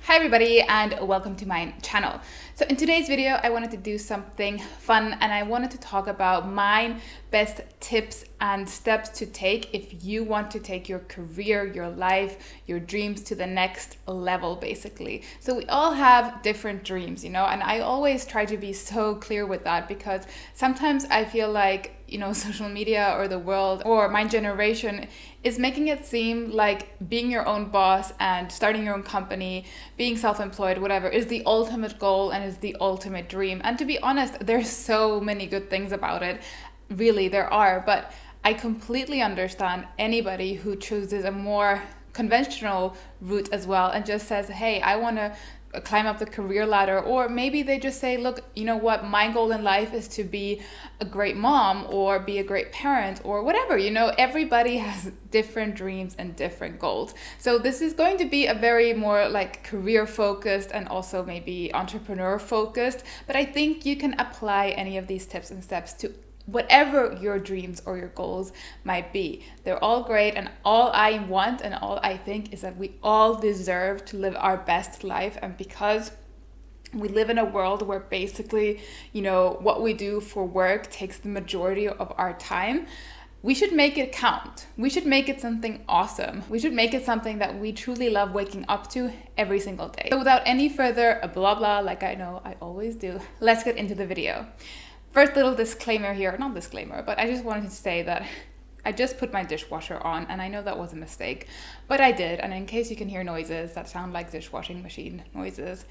Hi everybody and welcome to my channel. So in today's video I wanted to do something fun and I wanted to talk about my best tips and steps to take if you want to take your career, your life, your dreams to the next level basically. So we all have different dreams, and I always try to be so clear with that because sometimes I feel like social media or the world or my generation is making it seem like being your own boss and starting your own company, being self-employed, whatever, is the ultimate goal and is the ultimate dream. And to be honest, there's so many good things about it. Really, there are. But I completely understand anybody who chooses a more conventional route as well and just says, hey, I want to climb up the career ladder, or maybe they just say, look, you know what, my goal in life is to be a great mom or be a great parent or whatever. Everybody has different dreams and different goals. So this is going to be a very more like career focused and also maybe entrepreneur focused, but I think you can apply any of these tips and steps to whatever your dreams or your goals might be. They're all great, and all I want and all I think is that we all deserve to live our best life. And because we live in a world where basically, what we do for work takes the majority of our time, we should make it count. We should make it something awesome. We should make it something that we truly love waking up to every single day. So without any further blah blah, like I know I always do, let's get into the video. First little disclaimer here, not disclaimer, but I just wanted to say that I just put my dishwasher on and I know that was a mistake, but I did. And in case you can hear noises that sound like dishwashing machine noises,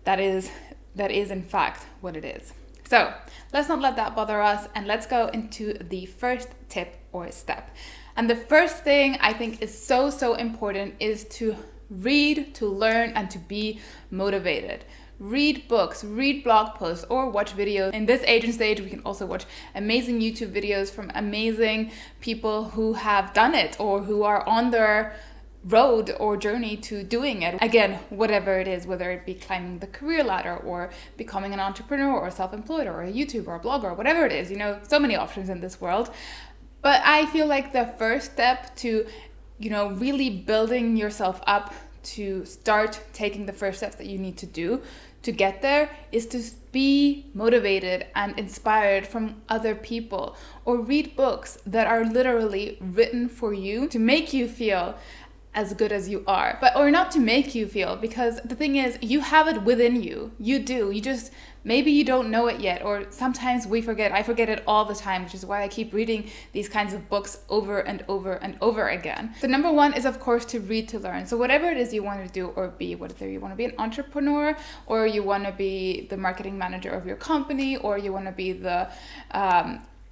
that is in fact what it is. So let's not let that bother us and let's go into the first tip or step. And the first thing I think is so important is to read, to learn, and to be motivated. Read books, read blog posts, or watch videos. In this age and stage, we can also watch amazing YouTube videos from amazing people who have done it or who are on their road or journey to doing it. Again, whatever it is, whether it be climbing the career ladder or becoming an entrepreneur or self-employed or a YouTuber or a blogger, whatever it is, so many options in this world. But I feel like the first step to, really building yourself up to start taking the first steps that you need to do to get there is to be motivated and inspired from other people, or read books that are literally written for you to make you feel as good as you are, or not to make you feel, because the thing is, you have it within you. You do. You just, maybe you don't know it yet, or sometimes we forget. I forget it all the time, which is why I keep reading these kinds of books over and over and over again. So number one is, of course, to read to learn. So whatever it is you want to do or be, whether you want to be an entrepreneur, or you want to be the marketing manager of your company, or you want to be the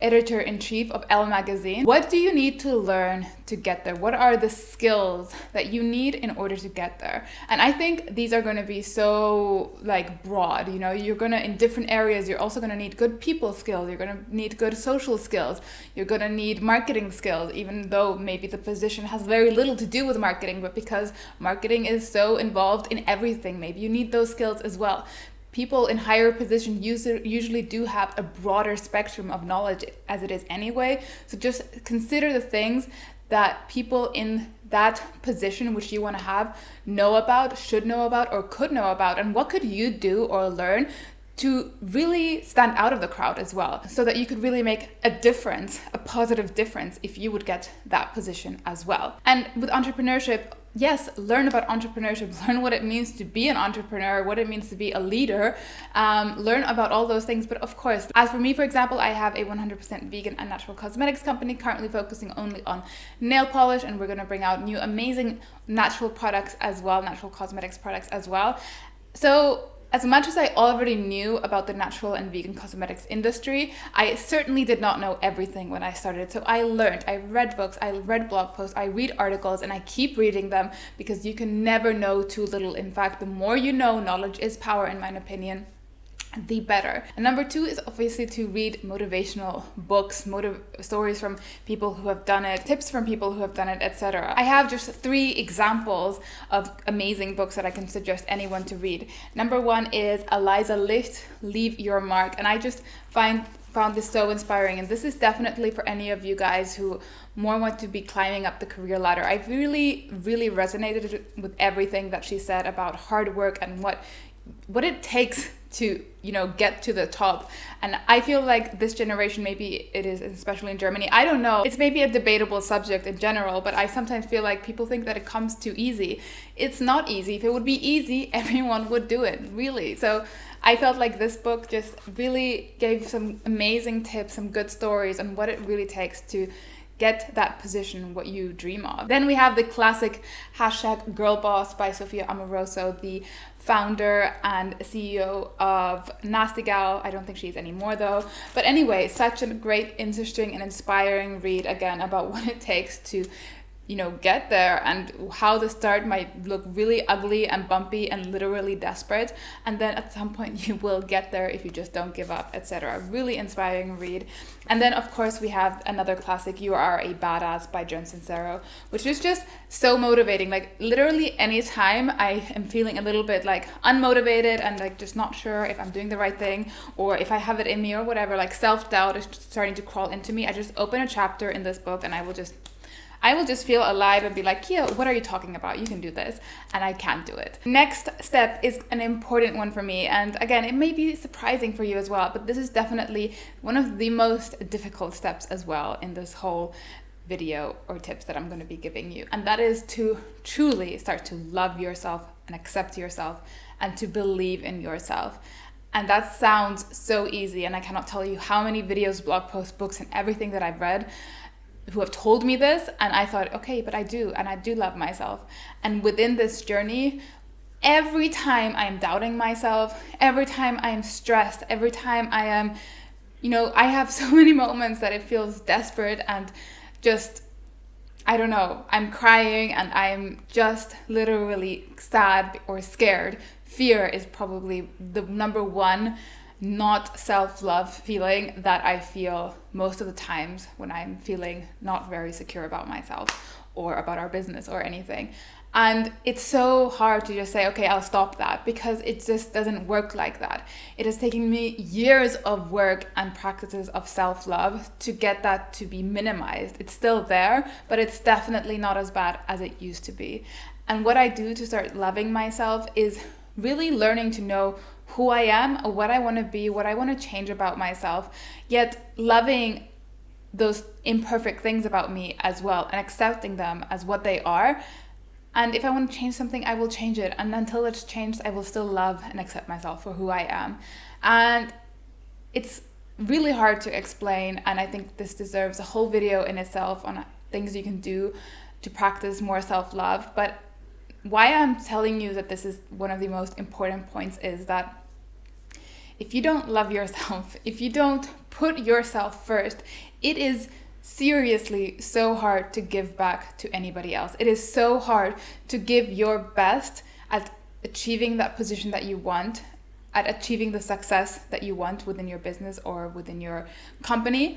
editor-in-chief of Elle magazine. What do you need to learn to get there? What are the skills that you need in order to get there? And I think these are going to be so broad. You're going to, in different areas, you're also going to need good people skills. You're going to need good social skills. You're going to need marketing skills, even though maybe the position has very little to do with marketing, but because marketing is so involved in everything, maybe you need those skills as well. People in higher positions usually do have a broader spectrum of knowledge as it is anyway. So just consider the things that people in that position which you want to have know about, should know about, or could know about, and what could you do or learn to really stand out of the crowd as well, so that you could really make a difference, a positive difference, if you would get that position as well. And with entrepreneurship, yes, learn about entrepreneurship, learn what it means to be an entrepreneur, what it means to be a leader, learn about all those things. But of course, as for me, for example, I have a 100% vegan and natural cosmetics company currently focusing only on nail polish, and we're going to bring out new amazing natural products as well, natural cosmetics products as well. So as much as I already knew about the natural and vegan cosmetics industry, I certainly did not know everything when I started. So I learned, I read books, I read blog posts, I read articles, and I keep reading them because you can never know too little. In fact, the more you know, knowledge is power, in my opinion, the better. And number two is obviously to read motivational books, stories from people who have done it, tips from people who have done it, etc. I have just 3 examples of amazing books that I can suggest anyone to read. Number one is Eliza Licht, Leave Your Mark. And I just find found this so inspiring, and this is definitely for any of you guys who more want to be climbing up the career ladder. I really, really resonated with everything that she said about hard work and what it takes to, you know, get to the top. And I feel like this generation, maybe it is, especially in Germany, I don't know, it's maybe a debatable subject in general, but I sometimes feel like people think that it comes too easy. It's not easy. If it would be easy, everyone would do it, really. So I felt like this book just really gave some amazing tips, some good stories on what it really takes to get that position, what you dream of. Then we have the classic #GirlBoss by Sophia Amoroso, the founder and CEO of Nasty Gal. I don't think she's anymore though. But anyway, such a great, interesting and inspiring read, again, about what it takes to, you know, get there, and how the start might look really ugly and bumpy and literally desperate, and then at some point you will get there if you just don't give up, etc. Really inspiring read. And then of course we have another classic, You Are a Badass by Jen Sincero, which is just so motivating. Like literally anytime I am feeling a little bit like unmotivated and like just not sure if I'm doing the right thing, or if I have it in me or whatever, like self-doubt is starting to crawl into me, I just open a chapter in this book and I will just feel alive and be like, Kia, what are you talking about? You can do this. And I can't do it. Next step is an important one for me. And again, it may be surprising for you as well, but this is definitely one of the most difficult steps as well in this whole video or tips that I'm going to be giving you. And that is to truly start to love yourself and accept yourself and to believe in yourself. And that sounds so easy. And I cannot tell you how many videos, blog posts, books, and everything that I've read who have told me this, and I thought, okay, but I do, and I do love myself. And within this journey, every time I am doubting myself, every time I am stressed, every time I am, you know, I have so many moments that it feels desperate and just, I don't know, I'm crying and I'm just literally sad or scared. Fear is probably the number one not self-love feeling that I feel most of the times when I'm feeling not very secure about myself or about our business or anything. And it's so hard to just say, okay, I'll stop that, because it just doesn't work like that. It has taken me years of work and practices of self-love to get that to be minimized. It's still there, but it's definitely not as bad as it used to be. And what I do to start loving myself is really learning to know who I am, or what I want to be, what I want to change about myself, yet loving those imperfect things about me as well and accepting them as what they are. And if I want to change something, I will change it. And until it's changed, I will still love and accept myself for who I am. And it's really hard to explain. And I think this deserves a whole video in itself on things you can do to practice more self-love. But why I'm telling you that this is one of the most important points is that if you don't love yourself, if you don't put yourself first, it is seriously so hard to give back to anybody else. It is so hard to give your best at achieving that position that you want, at achieving the success that you want within your business or within your company.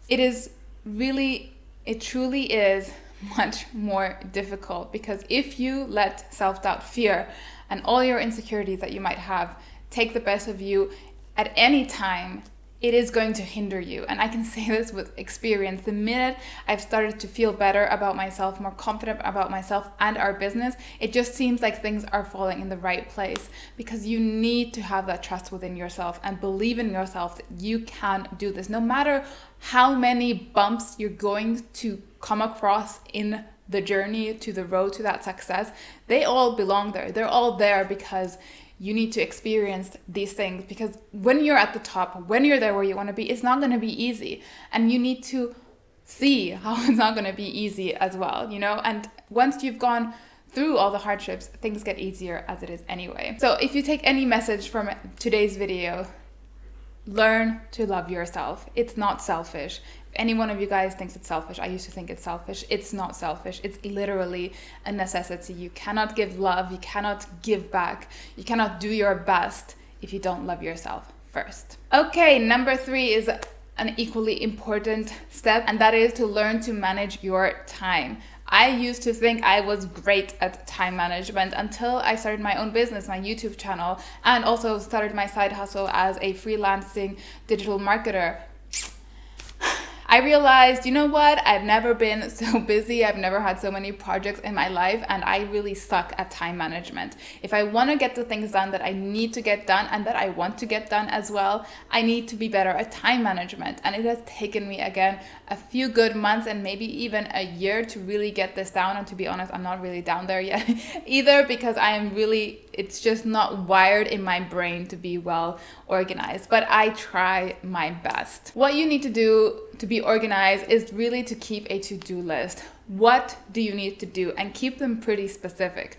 It truly is much more difficult, because if you let self-doubt, fear, and all your insecurities that you might have take the best of you at any time, it is going to hinder you. And I can say this with experience. The minute I've started to feel better about myself, more confident about myself and our business, it just seems like things are falling in the right place, because you need to have that trust within yourself and believe in yourself that you can do this. No matter how many bumps you're going to come across in the journey to the road to that success, they all belong there. They're all there because you need to experience these things, because when you're at the top, when you're there where you want to be, it's not going to be easy. And you need to see how it's not going to be easy as well, you know? And once you've gone through all the hardships, things get easier as it is anyway. So if you take any message from today's video, learn to love yourself. It's not selfish. If any one of you guys thinks it's selfish, I used to think it's selfish. It's not selfish. It's literally a necessity. You cannot give love. You cannot give back. You cannot do your best if you don't love yourself first. Okay, number 3 is an equally important step, and that is to learn to manage your time. I used to think I was great at time management until I started my own business, my YouTube channel, and also started my side hustle as a freelancing digital marketer. I realized, you know what? I've never been so busy. I've never had so many projects in my life, and I really suck at time management. If I want to get the things done that I need to get done and that I want to get done as well, I need to be better at time management. And it has taken me, again, a few good months and maybe even a year to really get this down. And to be honest, I'm not really down there yet either, because it's just not wired in my brain to be well organized, but I try my best. What you need to do to be organized is really to keep a to-do list. What do you need to do? And keep them pretty specific.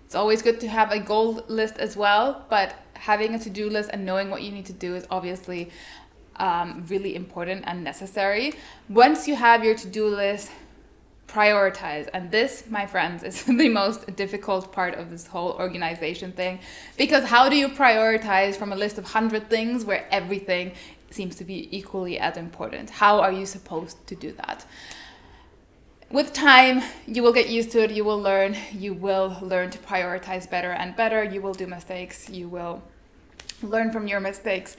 It's always good to have a goal list as well, but having a to-do list and knowing what you need to do is obviously really important and necessary. Once you have your to-do list, prioritize. And this, my friends, is the most difficult part of this whole organization thing, because how do you prioritize from a list of 100 things where everything seems to be equally as important? How are you supposed to do that? With time, you will get used to it. You will learn to prioritize better and better. You will do mistakes. You will learn from your mistakes,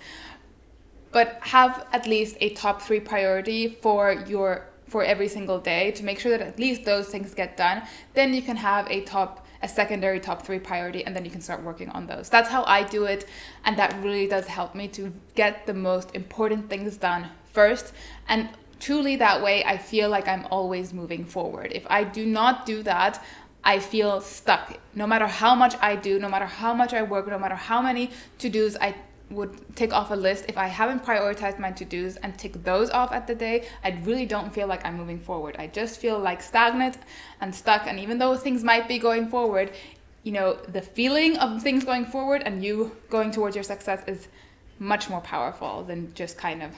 but have at least a top 3 priority for every single day to make sure that at least those things get done. Then you can have a secondary top 3 priority, and then you can start working on those. That's how I do it, and that really does help me to get the most important things done first. And truly that way, I feel like I'm always moving forward. If I do not do that, I feel stuck. No matter how much I do, no matter how much I work, no matter how many to-dos I would tick off a list, if I haven't prioritized my to-dos and tick those off at the day, I really don't feel like I'm moving forward. I just feel like stagnant and stuck. And even though things might be going forward, the feeling of things going forward and you going towards your success is much more powerful than just kind of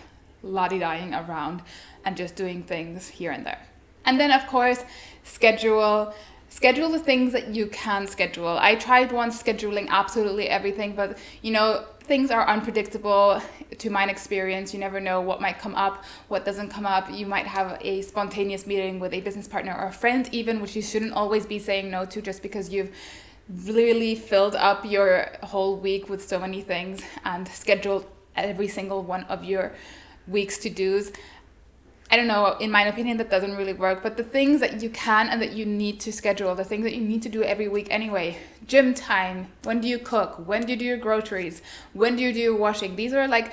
la-di-dying around and just doing things here and there. And then, of course, schedule the things that you can schedule. I tried once scheduling absolutely everything, but things are unpredictable to my experience. You never know what might come up, what doesn't come up. You might have a spontaneous meeting with a business partner or a friend even, which you shouldn't always be saying no to just because you've really filled up your whole week with so many things and scheduled every single one of your week's to-dos. I don't know, in my opinion, that doesn't really work. But the things that you can and that you need to schedule, the things that you need to do every week anyway, gym time, when do you cook, when do you do your groceries, when do you do your washing? These are like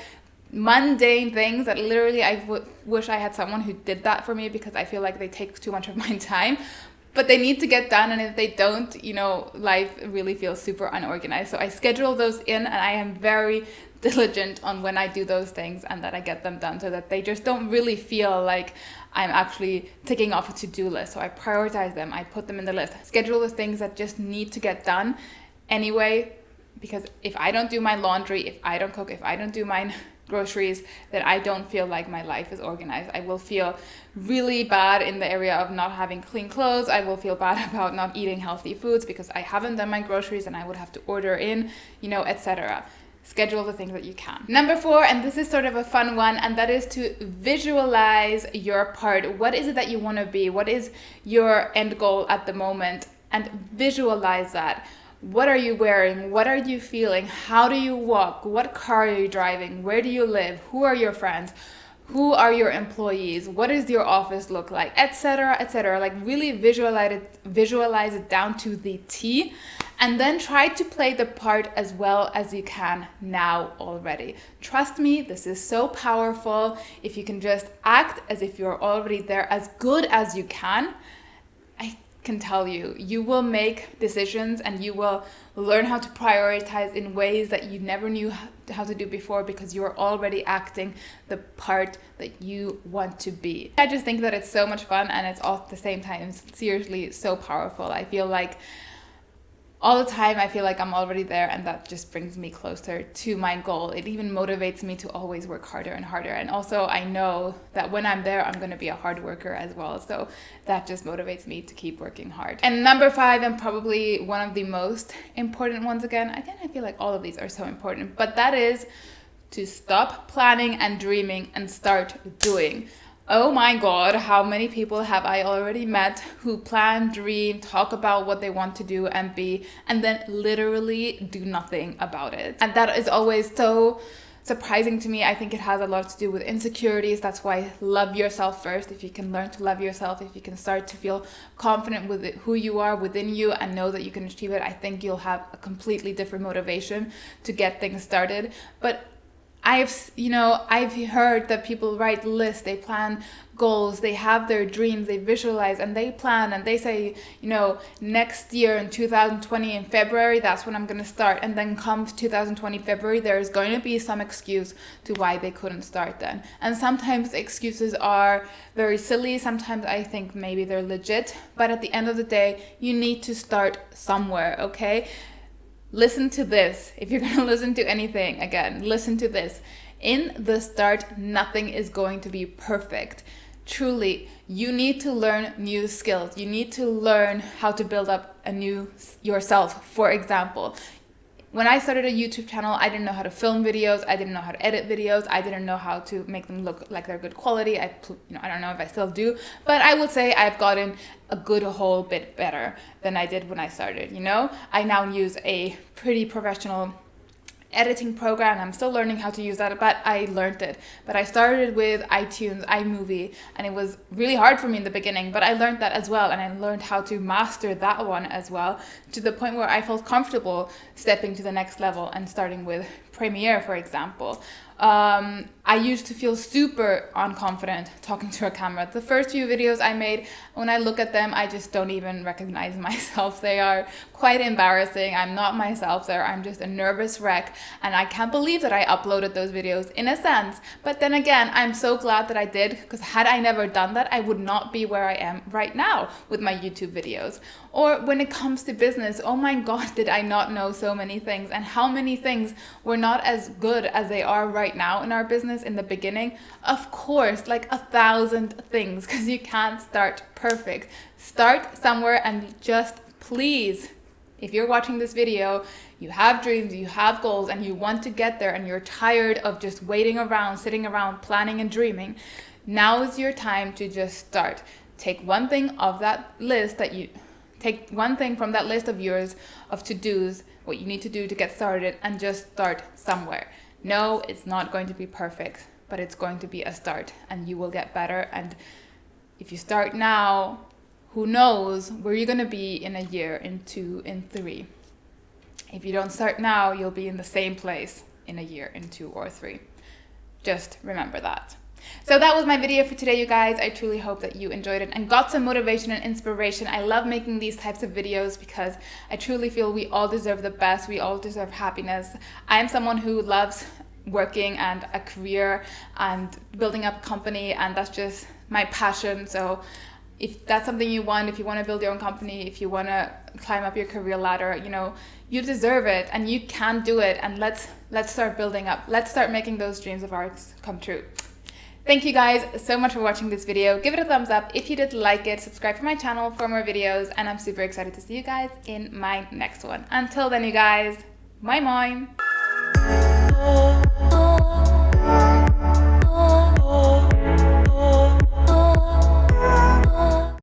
mundane things that literally I wish I had someone who did that for me, because I feel like they take too much of my time. But they need to get done, and if they don't, life really feels super unorganized. So I schedule those in, and I am very diligent on when I do those things and that I get them done, so that they just don't really feel like I'm actually ticking off a to-do list. So I prioritize them, I put them in the list. Schedule the things that just need to get done anyway, because if I don't do my laundry, if I don't cook, if I don't do my groceries, then I don't feel like my life is organized. I will feel really bad in the area of not having clean clothes. I will feel bad about not eating healthy foods because I haven't done my groceries and I would have to order in, etc. Schedule the things that you can. Number 4, and this is sort of a fun one, and that is to visualize your part. What is it that you want to be? What is your end goal at the moment? And visualize that. What are you wearing? What are you feeling? How do you walk? What car are you driving? Where do you live? Who are your friends? Who are your employees? What does your office look like? Etc., etc. Like really visualize it down to the T, and then try to play the part as well as you can now already. Trust me, this is so powerful. If you can just act as if you're already there as good as you can, can tell you will make decisions and you will learn how to prioritize in ways that you never knew how to do before, because you're already acting the part that you want to be. I just think that it's so much fun, and it's all at the same time seriously so powerful. I feel like all the time I feel like I'm already there, and that just brings me closer to my goal. It even motivates me to always work harder and harder. And also I know that when I'm there, I'm going to be a hard worker as well. So that just motivates me to keep working hard. And number 5, and probably one of the most important ones again, I feel like all of these are so important, but that is to stop planning and dreaming and start doing. Oh my God, how many people have I already met who plan, dream, talk about what they want to do and be, and then literally do nothing about it. And that is always so surprising to me. I think it has a lot to do with insecurities. That's why love yourself first. If you can learn to love yourself, if you can start to feel confident with who you are within you and know that you can achieve it, I think you'll have a completely different motivation to get things started. But I've heard that people write lists, they plan goals, they have their dreams, they visualize and they plan and they say, next year in 2020 in February, that's when I'm going to start. And then comes 2020 February, there's going to be some excuse to why they couldn't start then. And sometimes the excuses are very silly. Sometimes I think maybe they're legit. But at the end of the day, you need to start somewhere, okay? Listen to this. If you're going to listen to anything, again, listen to this. In the start, nothing is going to be perfect. Truly, you need to learn new skills. You need to learn how to build up a new yourself. For example, when I started a YouTube channel, I didn't know how to film videos. I didn't know how to edit videos. I didn't know how to make them look like they're good quality. I don't know if I still do, but I would say I've gotten a good whole bit better than I did when I started. I now use a pretty professional editing program. I'm still learning how to use that, but I learned it. But I started with iTunes, iMovie, and it was really hard for me in the beginning, but I learned that as well, and I learned how to master that one as well, to the point where I felt comfortable stepping to the next level and starting with Premiere, for example. I used to feel super unconfident talking to a camera. The first few videos I made, when I look at them, I just don't even recognize myself. They are quite embarrassing. I'm not myself there. I'm just a nervous wreck. And I can't believe that I uploaded those videos in a sense. But then again, I'm so glad that I did, because had I never done that, I would not be where I am right now with my YouTube videos. Or when it comes to business, oh my God, did I not know so many things, and how many things were not as good as they are right now in our business in the beginning. Of course, like 1,000 things, because you can't start perfect. Start somewhere, and just please, if you're watching this video, you have dreams, you have goals, and you want to get there, and you're tired of just waiting around, sitting around, planning and dreaming, now is your time to just start. Take one thing of that list Take one thing from that list of yours of to-dos, what you need to do to get started, and just start somewhere. No, it's not going to be perfect, but it's going to be a start, and you will get better. And if you start now, who knows where you're going to be in a year, in 2, in 3. If you don't start now, you'll be in the same place in a year, in 2 or 3. Just remember that. So that was my video for today, you guys. I truly hope that you enjoyed it and got some motivation and inspiration. I love making these types of videos because I truly feel we all deserve the best. We all deserve happiness. I am someone who loves working and a career and building up a company, and that's just my passion. So if that's something you want, if you want to build your own company, if you want to climb up your career ladder, you deserve it and you can do it. And let's start building up. Let's start making those dreams of ours come true. Thank you guys so much for watching this video. Give it a thumbs up if you did like it. Subscribe to my channel for more videos, and I'm super excited to see you guys in my next one. Until then, you guys, bye.